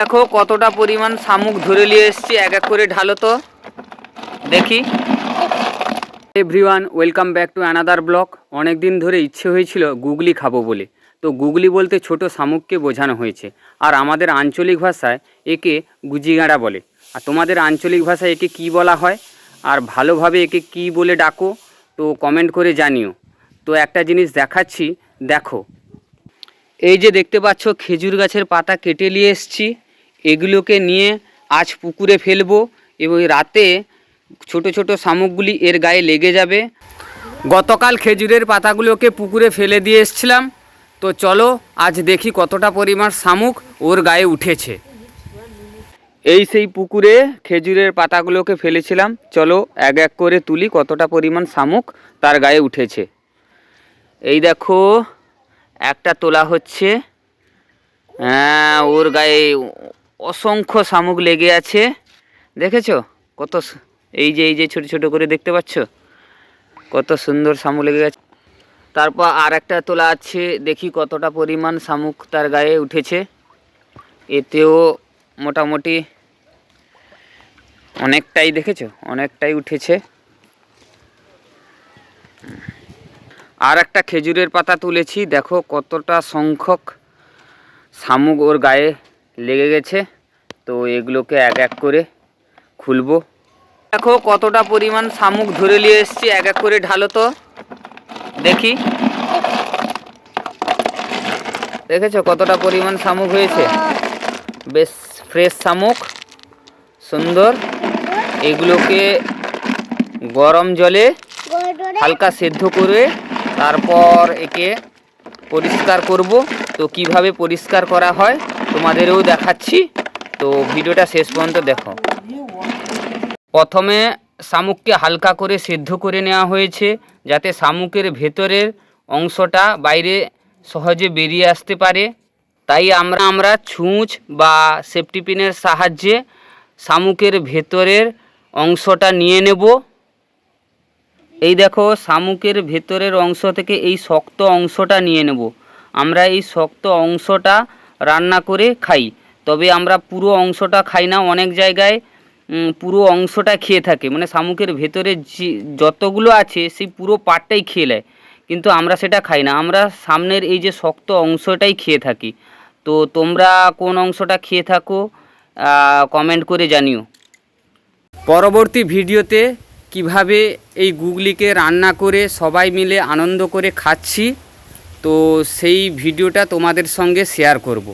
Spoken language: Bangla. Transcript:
দেখো কতটা পরিমাণ শামুক ধরে নিয়ে এসেছি, এক এক করে ঢালো তো দেখি। Everyone, welcome back to another blog. অনেক দিন ধরে ইচ্ছে হয়েছিল গুগলি খাবো বলে। তো গুগলি বলতে ছোট শামুককে বোঝানো হয়েছে, আর আমাদের আঞ্চলিক ভাষায় একে গুজিগাড়া বলে। আর তোমাদের আঞ্চলিক ভাষায় একে কি বলা হয়, আর ভালোভাবে একে কি বলে ডাকো, তো কমেন্ট করে জানিও। তো একটা জিনিস দেখাচ্ছি, দেখো। এই যে দেখতে পাচ্ছ খেজুর গাছের পাতা কেটে নিয়ে এসেছি, এগুলোকে নিয়ে আজ পুকুরে ফেলবো এবং রাতে ছোট ছোট শামুকগুলি এর গায়ে লেগে যাবে। গতকাল খেজুরের পাতাগুলোকে পুকুরে ফেলে দিয়ে এসেছিলাম, তো চলো আজ দেখি কতটা পরিমাণ শামুক ওর গায়ে উঠেছে। এই সেই পুকুরে খেজুরের পাতাগুলোকে ফেলেছিলাম, চলো এক এক করে তুলি কতটা পরিমাণ শামুক তার গায়ে উঠেছে। এই দেখো একটা তোলা হচ্ছে, হ্যাঁ ওর গায়ে অসংখ্য শামুক লেগে আছে, দেখেছো কত? এই যে ছোট ছোট করে দেখতে পাচ্ছ কত সুন্দর শামুক লেগে গেছে। তারপর আর একটা তোলা আছে, দেখি কতটা পরিমাণ শামুক তার গায়ে উঠেছে। এতেও মোটামুটি অনেকটাই, দেখেছো অনেকটাই উঠেছে। আর একটা খেজুরের পাতা তুলেছি, দেখো কতটা সংখ্যক শামুক ওর গায়ে লেগে গেছে। তো এগুলোকে এক এক করে খুলবো। দেখো কতটা পরিমাণ শামুক ধরে নিয়ে এসেছি, এক এক করে ঢালো তো দেখি। দেখেছো কতটা পরিমাণ শামুক হয়েছে, বেশ ফ্রেশ শামুক, সুন্দর। এগুলোকে গরম জলে হালকা সেদ্ধ করে তারপর একে পরিষ্কার করব। তো কিভাবে পরিষ্কার করা হয় তোমাদেরও দেখাচ্ছি, তো ভিডিওটা শেষ পর্যন্ত দেখো। প্রথমে শামুককে হালকা করে সেদ্ধ করে নেওয়া হয়েছে, যাতে শামুকের ভেতরের অংশটা বাইরে সহজে বেরিয়ে আসতে পারে। তাই আমরা ছুঁচ বা সেফটি পিনের সাহায্যে শামুকের ভেতরের অংশটা নিয়ে নেব। এই দেখো শামুকের ভেতরের অংশ থেকে এই শক্ত অংশটা নিয়ে নেব। আমরা এই শক্ত অংশটা রান্না করে খাই, তবে আমরা পুরো অংশটা খাই না। অনেক জায়গায় পুরো অংশটা খেয়ে থাকে, মানে শামুকের ভেতরে যতগুলো আছে সেই পুরো পাটটাই খেয়ে নেয়, কিন্তু আমরা সেটা খাই না। আমরা সামনের এই যে শক্ত অংশটাই খেয়ে থাকি। তো তোমরা কোন অংশটা খেয়ে থাকো কমেন্ট করে জানিও। পরবর্তী ভিডিওতে কিভাবে এই গুগলিকে রান্না করে সবাই মিলে আনন্দ করে খাচ্ছি, তো সেই ভিডিওটা তোমাদের সঙ্গে শেয়ার করব।